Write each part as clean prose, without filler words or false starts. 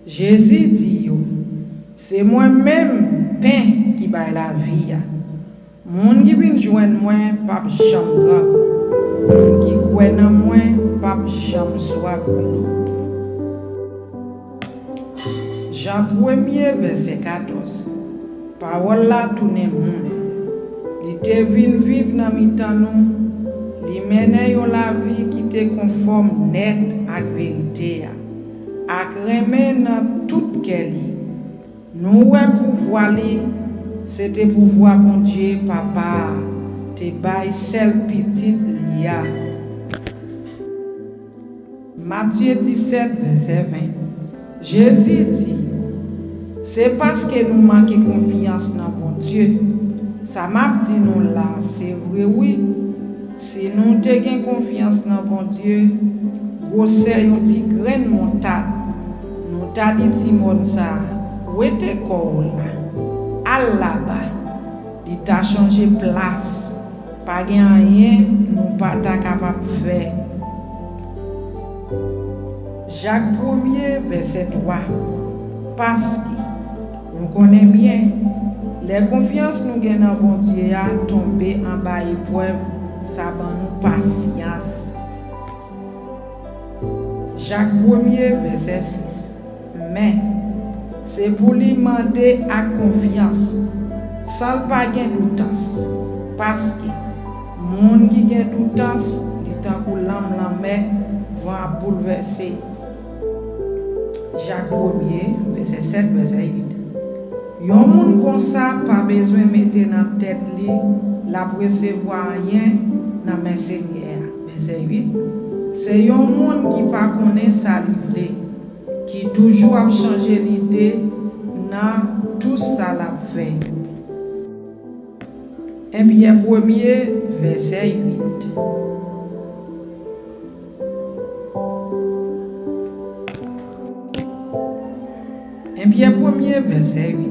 Jésus dit yo, c'est moi-même pain qui baille la vie. Moun qui vient joindre moi, pas cham grand. Moun qui croit dans moi, pas cham soif. Jean 1er verset 14. Parole la tourne moun. Li te vin vivre dans mitan nous, li mène yo la vie qui te conforme net ak vérité ak remè dans tout keli. Nous ouais pouvoir li, c'était pouvoir bon Dieu papa te bay sel petit li a. Matthieu 17 verset 20. Jésus dit, c'est parce que nous manquons confiance dans bon Dieu. Ça m'a dit nous là, c'est vrai oui. Si nous avons confiance dans bon Dieu, nous sommes un petit grain de montagne. Nous avons dit Timon ça, où était corps là? À là-bas. Il t'a changé place. Pas rien, nous pas capable de faire. Jacques 1er verset 3. Parce que nous connaissons bien, les confiances nous gagnons dans bon Dieu a tombé en bas épreuve, ça ban nous patience. Jacques 1er verset 6. Mais c'est pour lui demander à confiance, sans pas gagner doutance. Parce que monde qui gagne doutance, il temps pour l'âme la mer va bouleverser. Jacques 1er verset 7 verset 8. Yon moun comme ça pas besoin mettre dans tête li la recevoir rien dans mes Seigneur. Verset 8. C'est yon moun qui pas connaît ça livre, qui toujours a changer l'idée dans tout ça la fait. 1 Pierre 1er verset 8. 1 Pierre 1er verset 8.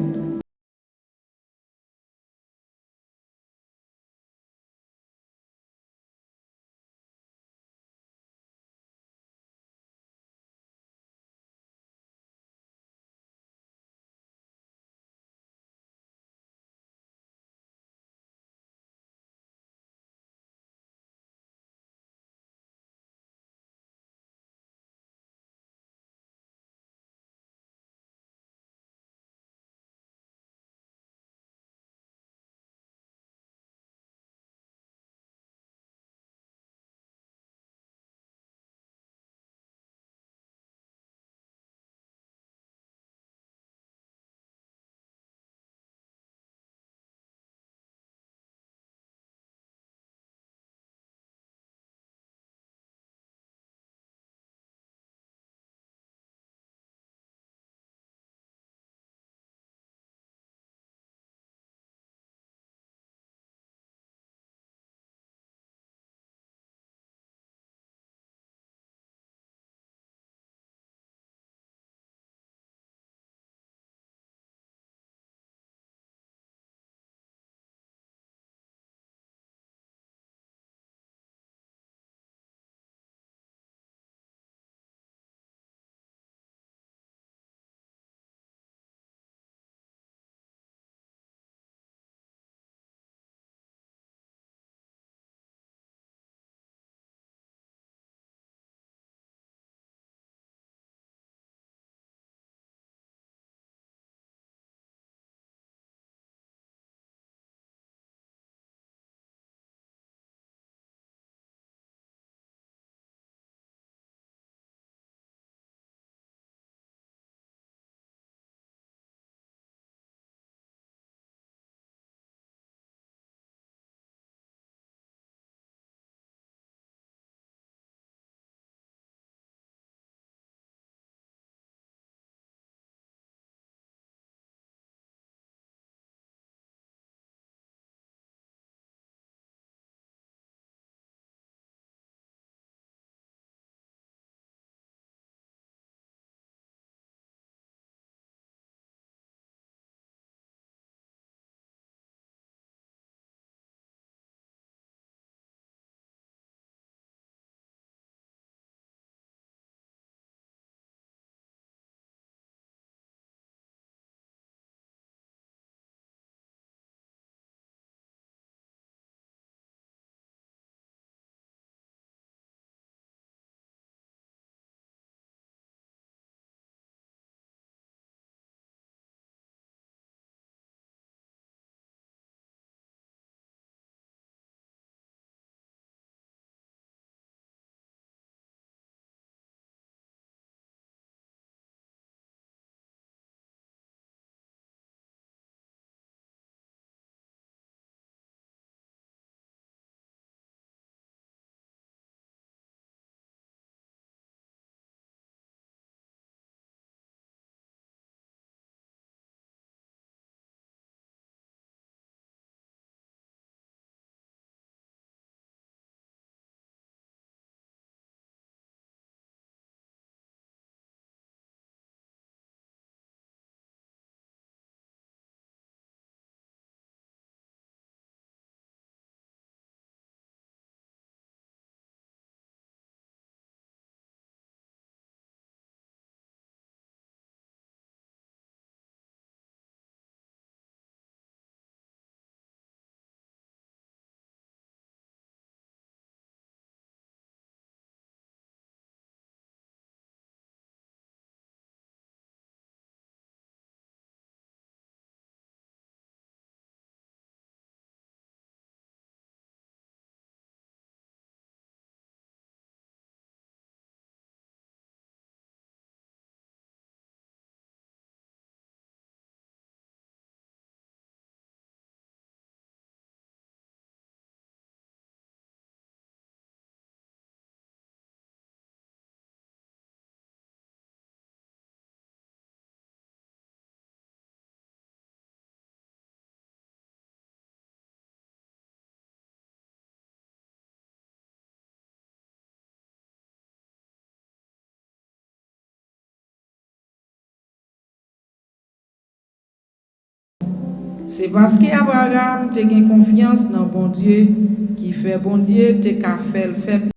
C'est parce que Abraham te gen confiance dans bon Dieu qui fait bon Dieu te ka fait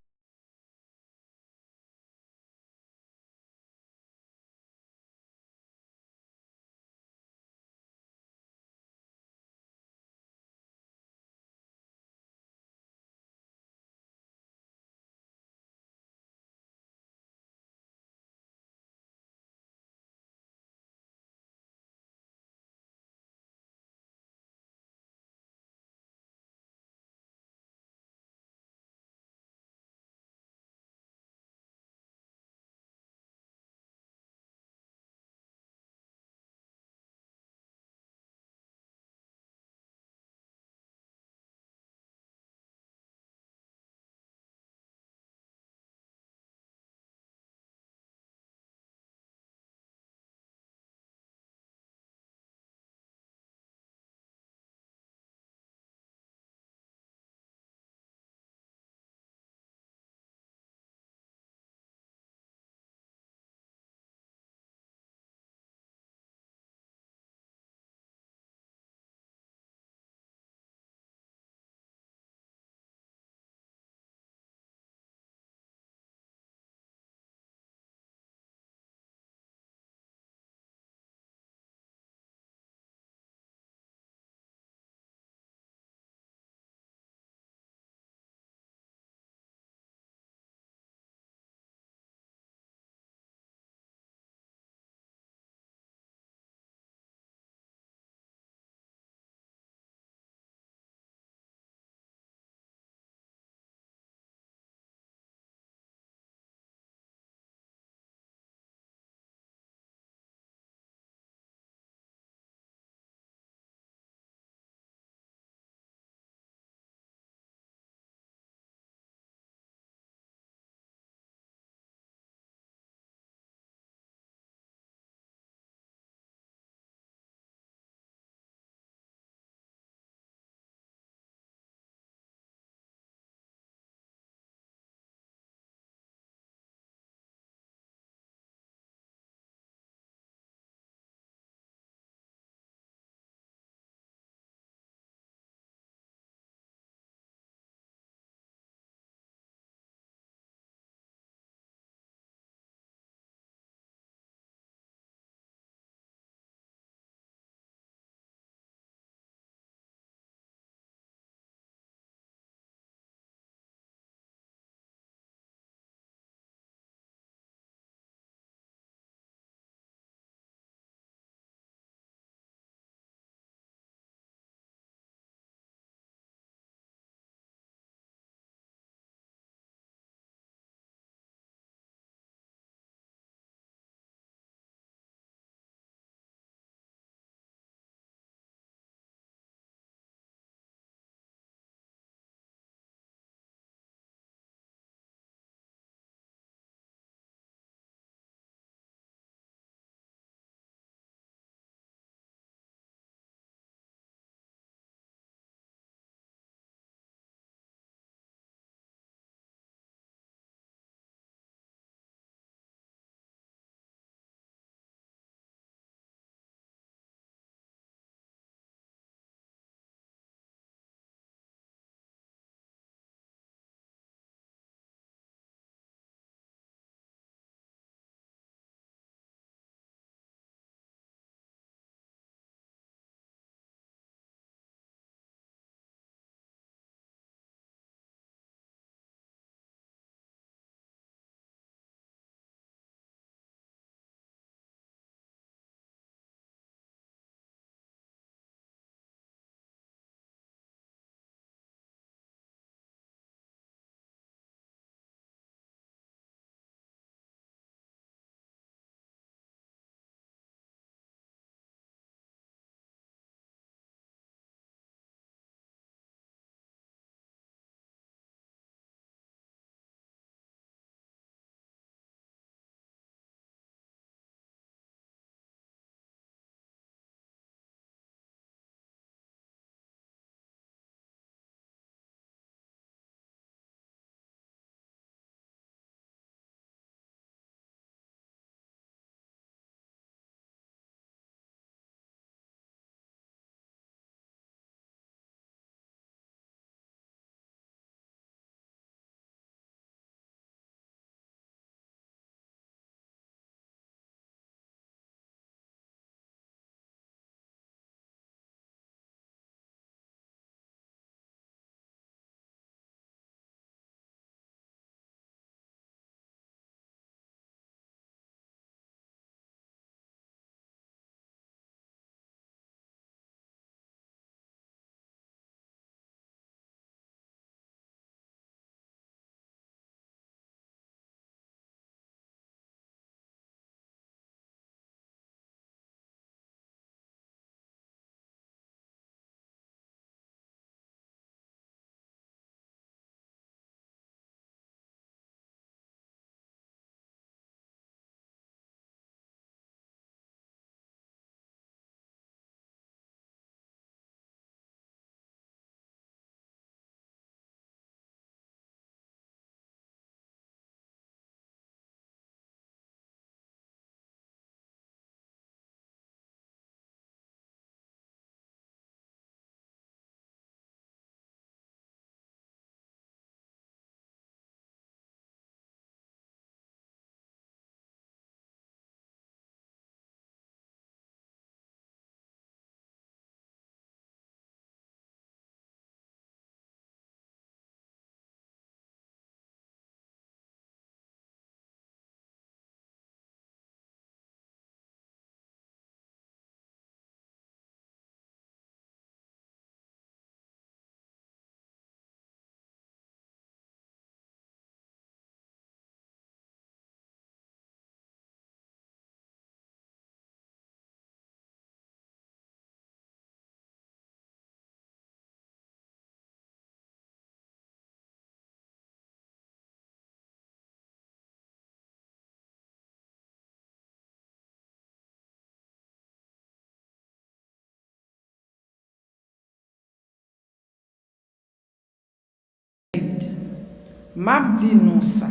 M'a dit non ça.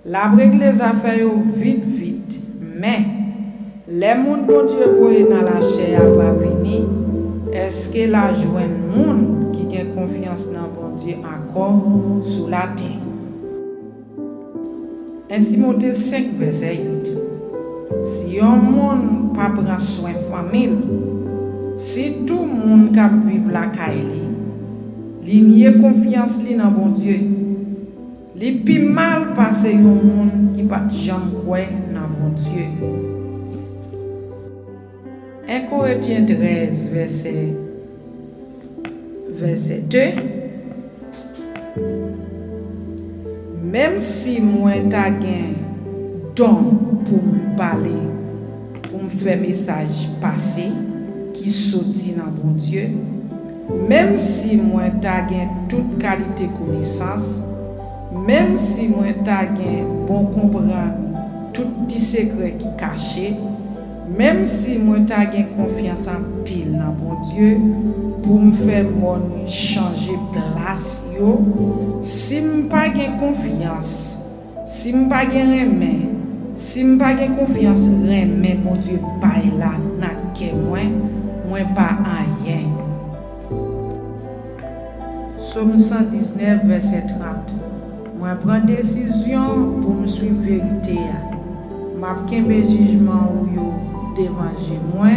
La règle les affaires vite vite. Mais les moun bon Dieu voye dans la chair va venir. Est-ce que la joine moun qui a confiance dans bon Dieu encore sous la terre? 1 Timothée 5 verset 8. Si un monde pas prend soin famille, si tout le monde qui vivre la caille, li nier confiance li dans bon Dieu, li pi mal passer un monde qui pas jamais croire dans bon Dieu. 1 Corinthiens 13 verset 2. Même si moi ta gen don pour me parler, pour me faire message passé qui sorti dans bon Dieu, même si moi ta gen toute qualité connaissance, même si moi ta gen bon comprendre tout petit secret qui caché, même si moi ta gen confiance en pile dans bon Dieu pour me faire mon changer place yo, si me pas gen confiance, si me pas gen remè, si me pas gen confiance remè bon Dieu bail là nan ke moi pas rien. Somme 119 verset 30. Moi prends décision pour me suivre vérité. M'a kembe jugement ou yo devant moi.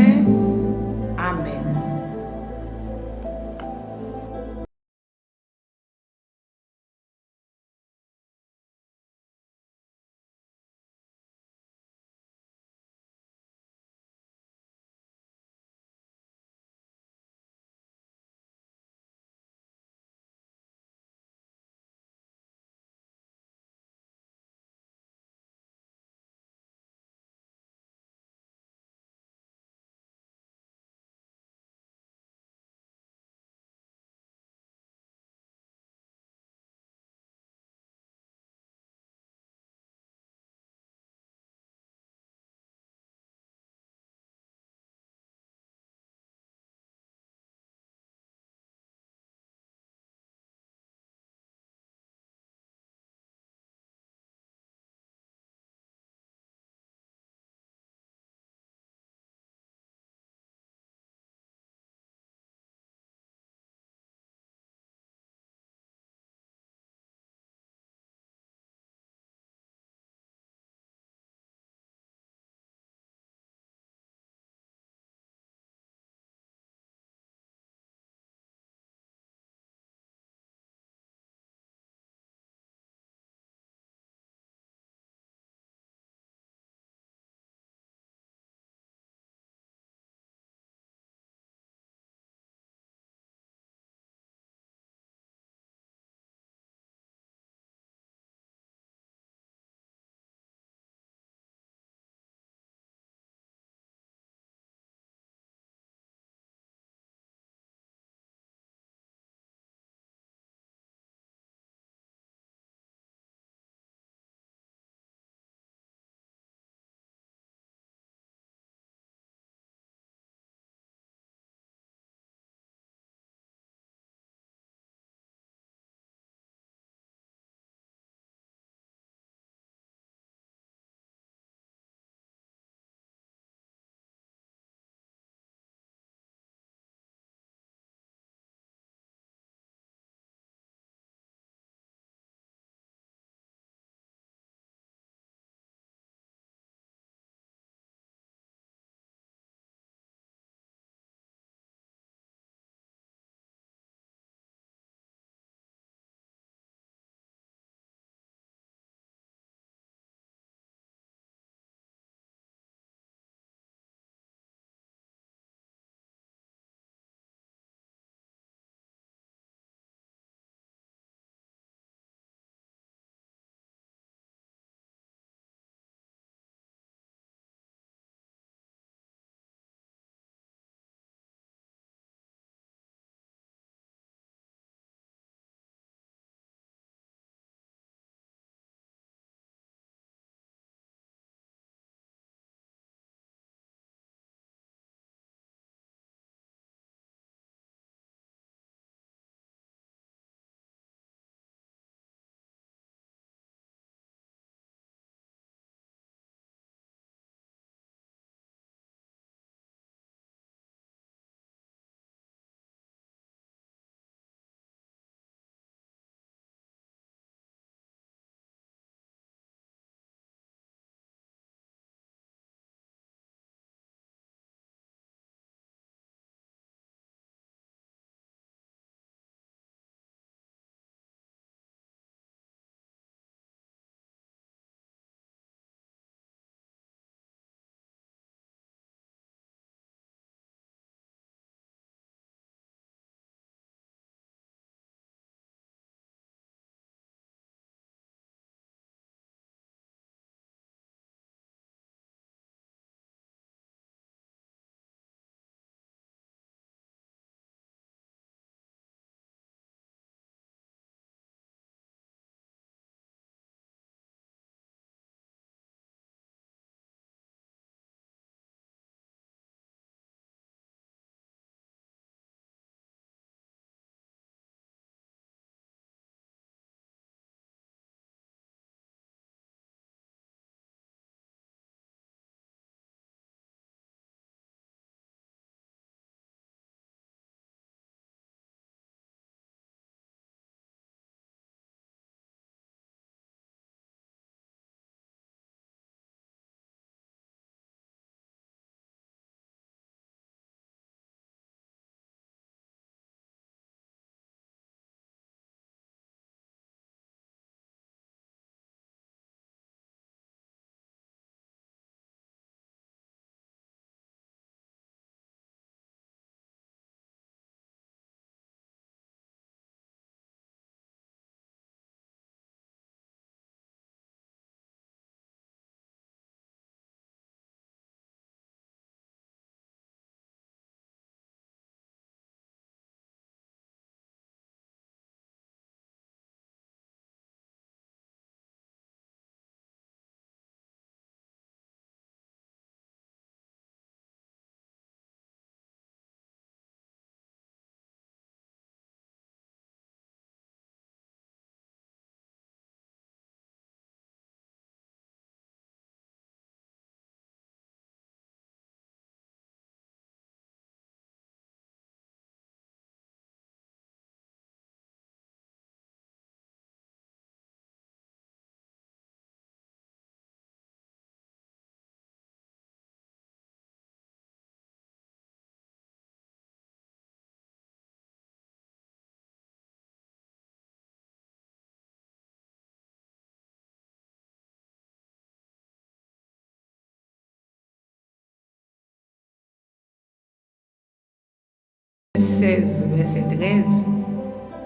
16, verset 13.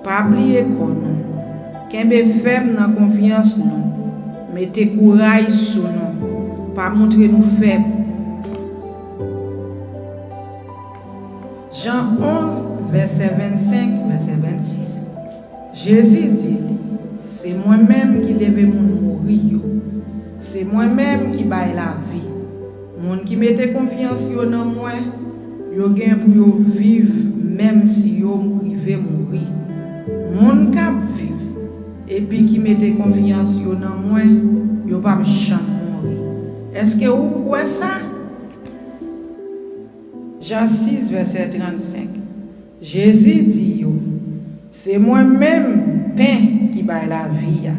Pa oublier kon nou. Kembe faible dans confiance nous. Mettez courage sur nous. Pas montrer nous faibles. Jean 11, verset 25, verset 26. Jésus dit, c'est moi-même qui lève mon mourir. C'est moi-même qui baille la vie. Moun qui mette confiance dans moi, yo gen pour yo vivre même si yo privé mourir. Moun k'ap vivre et puis qui mette confiance dans moi, yo pas jamais mourir. Est-ce que vous croyez ça? Jean 6, verset 35. Jésus dit, c'est moi-même pain qui baille la vie.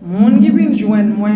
Moun qui vient joindre moi,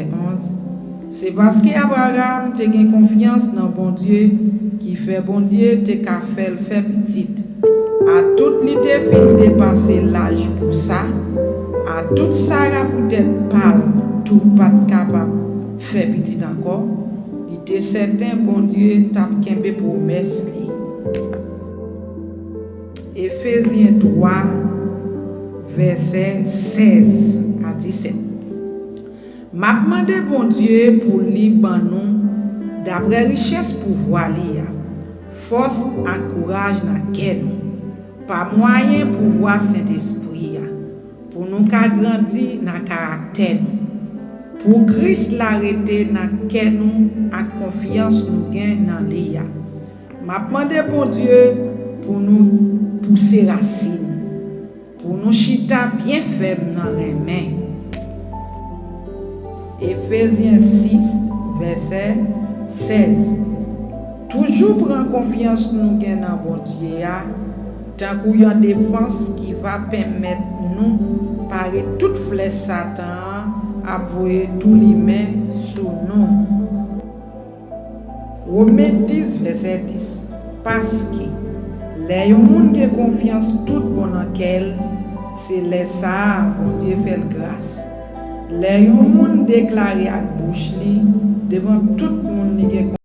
11. C'est parce qu'Abraham te gen confiance dans bon Dieu qui fait bon Dieu te ka fait petite. À tout li te fin dépasser l'âge pour ça. À tout ça là peut-être pas tout pas capable faire petit encore. Il était certain bon Dieu t'a kembe promesse li. Éphésiens 3 verset 16 à 17. M'a demandé bon Dieu pour li ban nous d'après richesse pouvoir li force et courage dans quel par moyen pouvoir Saint-Esprit pour nous grandir dans caractère pour Christ l'arrêter dans quel nous à confiance nous gain dans li m'a demandé bon Dieu pour nous pousser racine pour nous chita bien ferme dans les mains. Éphésiens 6 verset 16. Toujours prendre confiance nous gain dans bon Dieu tant qu'il y a une défense qui va permettre nous parer toute flèche Satan à voyer tous les mains sur nous. Romains 10 verset 10. Parce que les gens qui ont confiance tout bon en qu'elle, c'est les ça bon Dieu fait grâce. Les gens déclaré à bouche devant tout le monde qui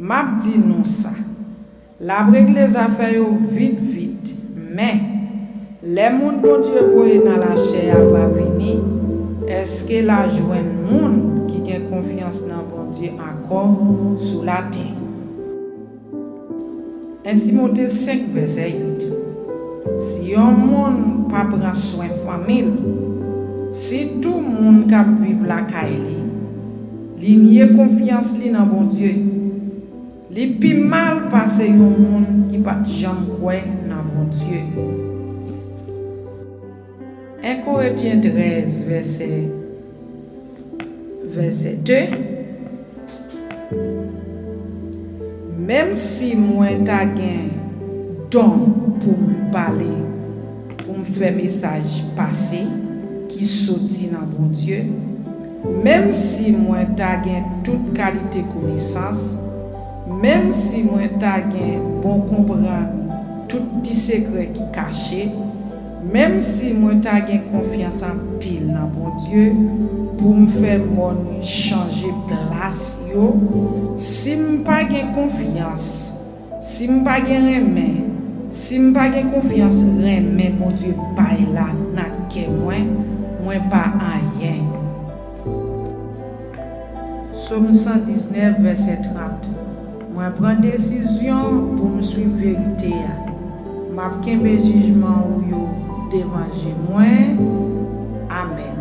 m'a dit non ça. La règle les affaires vite, mais les monde bon Dieu voyé dans la chair va venir. Est-ce que la joine monde qui a confiance dans bon Dieu encore sous la terre? 1 Timothée 5 verset 8. Si un monde pas prend soin famille, si tout le monde qui vivre la caille, li nié confiance li dans bon Dieu, li pi mal passer un monde qui pas jamais croire dans bon Dieu. 1 Corinthiens 13 verset 2. Même si moi ta gen don pour me parler, pour me faire message passer qui sorti dans bon Dieu, même si moi ta gen toute qualité connaissance, même si moi ta gen bon comprendre tout petit secret qui caché, même si moi ta gen confiance en pile dans bon Dieu pour me faire mon changer place yo, si me pas gen confiance, si me pas gen remè, si me pas gen confiance remè bon Dieu bail là nan ke moi pas rien. Somme 119 verset 30. Moi prends décision pour me suivre vérité. M'a kembe jugement ou yo devant moi. Amen.